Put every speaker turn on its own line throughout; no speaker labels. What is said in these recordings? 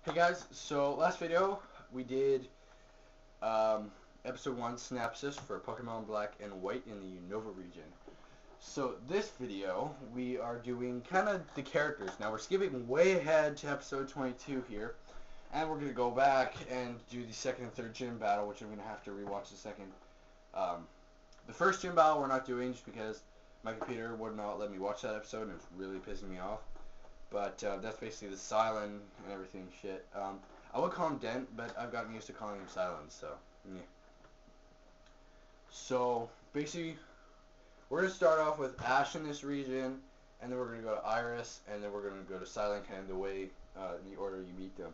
Hey guys, so last video we did episode 1 synopsis for Pokemon Black and White in the Unova region. So this video we are doing kind of the characters. Now we're skipping way ahead to episode 22 here, and we're going to go back and do the second and third gym battle, which I'm going to have to rewatch the second. The first gym battle we're not doing just because my computer would not let me watch that episode and it was really pissing me off. But that's basically the Silent and everything shit. I would call him Dent, but I've gotten used to calling him Silent, so yeah. So basically, we're gonna start off with Ash in this region, and then we're gonna go to Iris, and then we're gonna go to Silent, kind of the way in the order you meet them.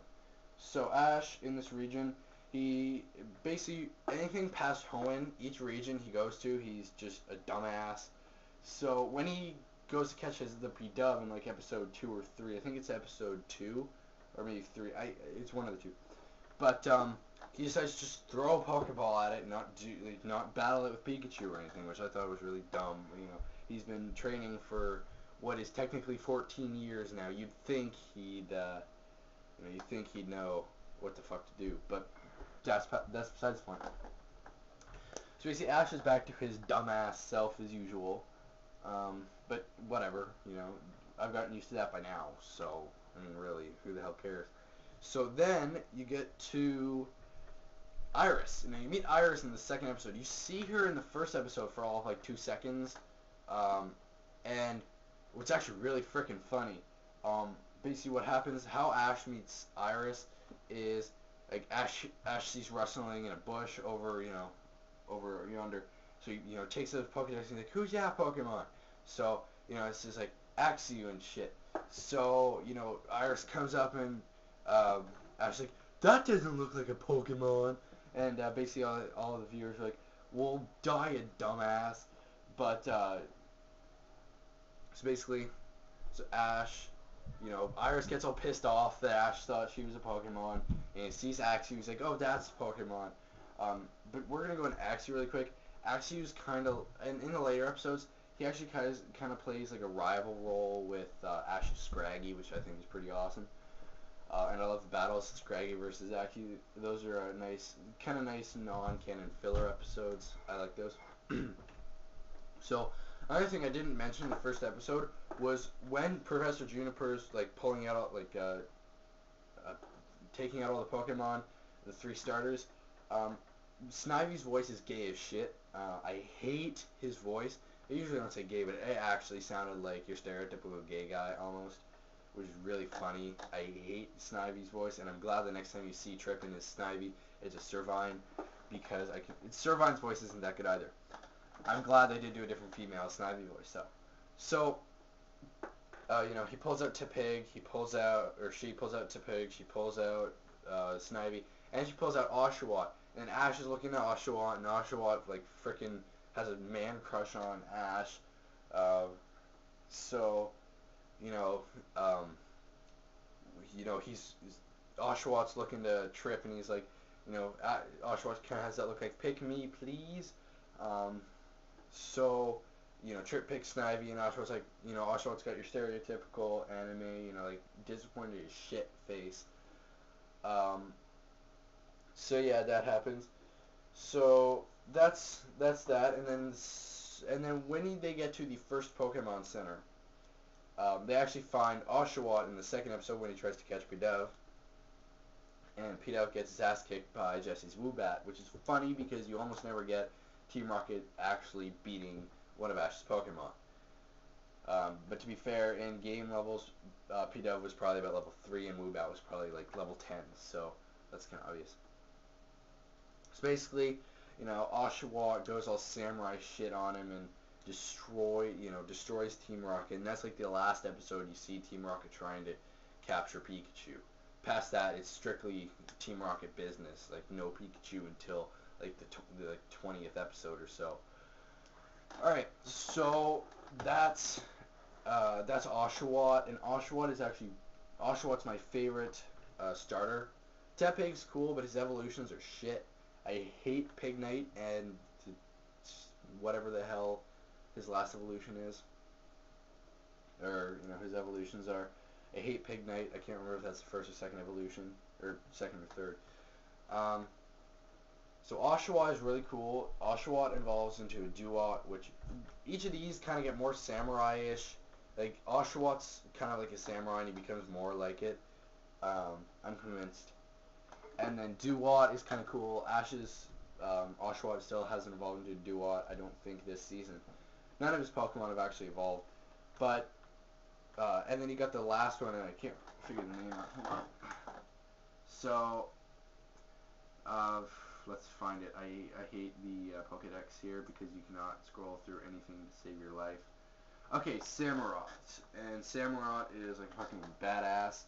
So Ash in this region, he basically anything past Hoenn, each region he goes to, he's just a dumbass. So when he goes to catch the Pidove in like episode 2 or 3. I think it's episode 2 or maybe 3. It's one of the two. But he decides to just throw a Pokeball at it and not battle it with Pikachu or anything, which I thought was really dumb. You know, he's been training for what is technically 14 years now. You'd think he'd know what the fuck to do, but that's besides the point. So we see Ash is back to his dumbass self as usual. But whatever, you know, I've gotten used to that by now, so, I mean, really, who the hell cares? So then, you get to Iris. Now, you meet Iris in the second episode. You see her in the first episode for all of, like, 2 seconds, and what's actually really freaking funny, basically what happens, how Ash meets Iris is, like, Ash sees rustling in a bush over yonder, so, you know, takes the Pokedex and he's like, who's that Pokemon? So, you know, it's just like, Axew and shit. So, you know, Iris comes up and Ash's like, that doesn't look like a Pokemon. And basically all the viewers are like, well, die, you dumbass. But, so basically, so Ash, you know, Iris gets all pissed off that Ash thought she was a Pokemon. And he sees Axew, he's like, oh, that's a Pokemon. But we're going to go into Axew really quick. Axew's kind of, in the later episodes, he actually kind of plays like a rival role with Ash's Scraggy, which I think is pretty awesome. And I love the battles, Scraggy versus Axew. Those are kind of nice non-canon filler episodes. I like those. So another thing I didn't mention in the first episode was when Professor Juniper's like pulling out taking out all the Pokemon, the 3 starters. Snivy's voice is gay as shit. I hate his voice. I usually don't say gay, but it actually sounded like your stereotypical gay guy almost, which is really funny. I hate Snivy's voice, and I'm glad the next time you see Trippin as Snivy, it's a Servine, because Servine's voice isn't that good either. I'm glad they did do a different female Snivy voice, though. So, you know, he pulls out Tipig, she pulls out Tipig, she pulls out Snivy, and she pulls out Oshawott. And Ash is looking at Oshawott, and Oshawott, like, frickin' has a man crush on Ash. So, you know, he's Oshawott's looking to Trip, and he's like, you know, Oshawott kind of has that look like, pick me, please. So, you know, Trip picks Snivy, and Oshawott's like, you know, Oshawott's got your stereotypical anime, you know, like, disappointed as shit face. So yeah, that happens. So that's that, and then when they get to the first Pokemon Center, they actually find Oshawott in the second episode when he tries to catch Pidove, and Pidove gets his ass kicked by Jesse's Woobat, which is funny because you almost never get Team Rocket actually beating one of Ash's Pokemon. But to be fair, in game levels, Pidove was probably about level 3, and Woobat was probably like level 10, so that's kind of obvious. So basically, you know, Oshawott goes all samurai shit on him and destroys Team Rocket, and that's like the last episode you see Team Rocket trying to capture Pikachu. Past that, it's strictly Team Rocket business, like no Pikachu until like the 20th episode or so. All right, so that's Oshawott, and Oshawott's my favorite starter. Tepig's cool, but his evolutions are shit. I hate Pignite and whatever the hell his last evolution is, or you know his evolutions are. I hate Pignite. I can't remember if that's the first or second evolution, or second or third. Um, so Oshawott is really cool. Oshawott evolves into a Duat, which each of these kind of get more samurai-ish. Like Oshawott's kind of like a samurai, and he becomes more like it. I'm convinced. And then Duat is kind of cool. Ash's Oshawott still hasn't evolved into Duat, I don't think, this season. None of his Pokemon have actually evolved. But, and then you got the last one, and I can't figure the name out. So, let's find it. I hate the Pokedex here because you cannot scroll through anything to save your life. Okay, Samurott. And Samurott is like fucking badass.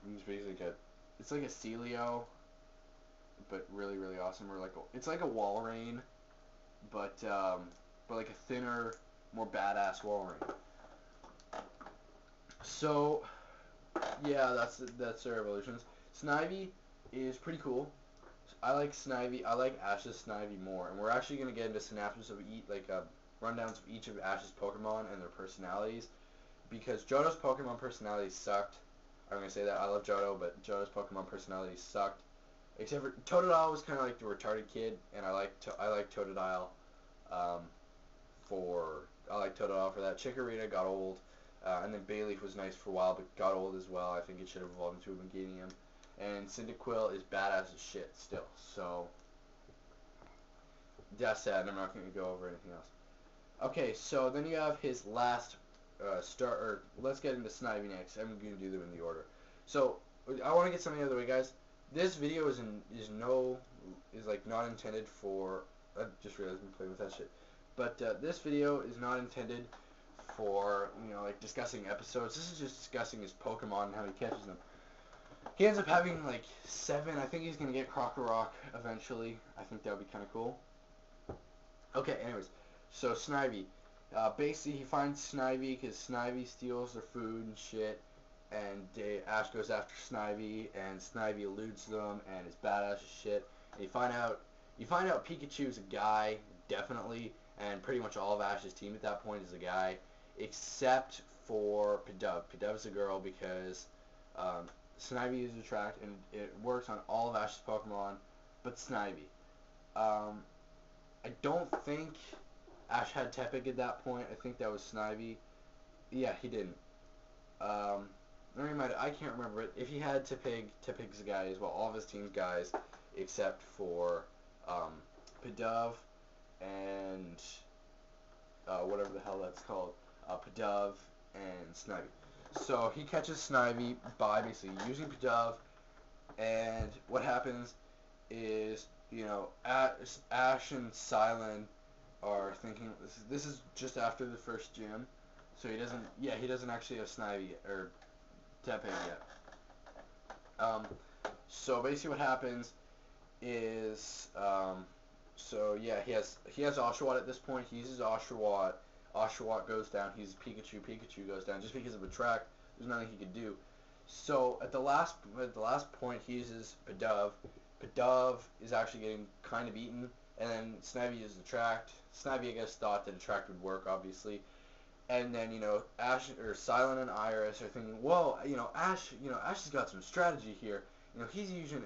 He's basically it's like a Celio, but really, really awesome. Or like it's like a Walrein, but like a thinner, more badass Walrein. So, yeah, that's their evolutions. Snivy is pretty cool. I like Snivy. I like Ash's Snivy more, and we're actually gonna get into synopsis of rundowns of each of Ash's Pokemon and their personalities, because Johto's Pokemon personalities sucked. I'm gonna say that I love Johto, but Johto's Pokemon personality sucked. Except for Totodile was kind of like the retarded kid, and I like Totodile. I like Totodile for that. Chikorita got old, and then Bayleaf was nice for a while, but got old as well. I think it should have evolved into a Meganium. And Cyndaquil is badass as shit still. So that's sad. I'm not gonna go over anything else. Okay, so then you have his last let's get into Snivy next. I'm going to do them in the order. So, I want to get something out of the way, guys. This video is like not intended for, I just realized I'm playing with that shit. But, this video is not intended for, like discussing episodes. This is just discussing his Pokemon and how he catches them. He ends up having like 7. I think he's going to get Krokorok eventually. I think that would be kind of cool. Okay, anyways. So, Snivy. Basically, he finds Snivy because Snivy steals their food and shit, and Ash goes after Snivy, and Snivy eludes them, and is badass as shit. And you find out Pikachu is a guy, definitely, and pretty much all of Ash's team at that point is a guy, except for Pidove. Pidove's a girl because Snivy is attract, and it works on all of Ash's Pokemon, but Snivy. I don't think Ash had Tepig at that point. I think that was Snivy. Yeah, he didn't. I can't remember it. If he had Tepig, Tepig's a guy as well. All of his team's guys, except for Pidove and whatever the hell that's called. Pidove and Snivy. So he catches Snivy by basically using Pidove, and what happens is, Ash and Silent are thinking this is just after the first gym, so he doesn't actually have Snivy or Tepig yet. So basically what happens is he has Oshawott at this point. He uses Oshawott. Oshawott goes down. He's Pikachu. Pikachu goes down just because of Attract. There's nothing he could do. So at the last point he uses Pidove. Pidove is actually getting kind of beaten. And then Snivy uses Attract. Snivy, I guess, thought that Attract would work, obviously. And then, Ash or Silent and Iris are thinking, well, Ash has got some strategy here. He's using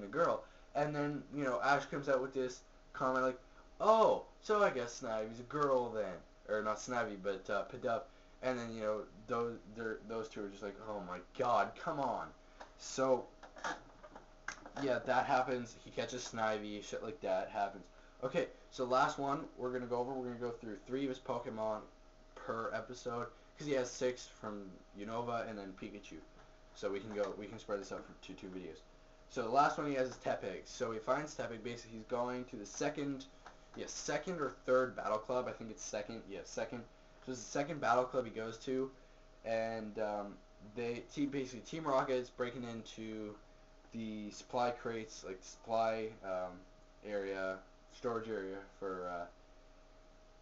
a girl. And then, Ash comes out with this comment like, oh, so I guess Snivy's a girl then, or not Snivy, but Pidove. And then, those two are just like, oh my God, come on. So yeah, that happens. He catches Snivy, shit like that happens. Okay, so last one we're gonna go through 3 of his Pokemon per episode because he has 6 from Unova and then Pikachu. So we can spread this out to 2 videos. So the last one he has is Tepig. So he finds Tepig. Basically, he's going to the second or third battle club. I think it's second. Yeah, second. So it's the second battle club he goes to, and basically Team Rocket's breaking into the supply crates, like the supply storage area for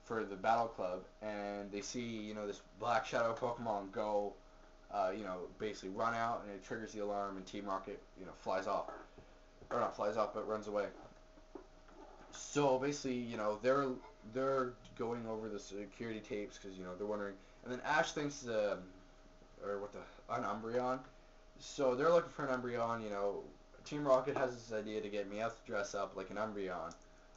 the battle club, and they see this Black Shadow Pokemon go, basically run out, and it triggers the alarm, and Team Rocket flies off, or not flies off, but runs away. So basically, they're going over the security tapes because they're wondering, and then Ash thinks an Umbreon. So they're looking for an Umbreon. Team Rocket has this idea to get Meowth to dress up like an Umbreon.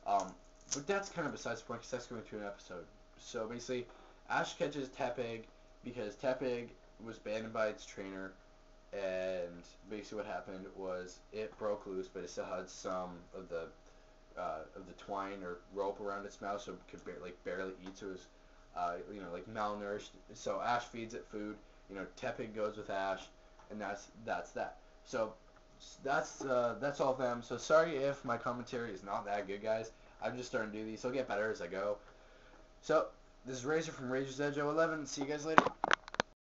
But that's kind of besides the point because that's going to an episode. So basically, Ash catches Tepig because Tepig was banned by its trainer, and basically what happened was it broke loose, but it still had some of the twine or rope around its mouth, so it could barely eat. So it was malnourished. So Ash feeds it food. Tepig goes with Ash, and that's that. So that's all of them. So sorry if my commentary is not that good, guys. I'm just starting to do these. I'll get better as I go. So this is Razor from Razor's Edge 011. See you guys later.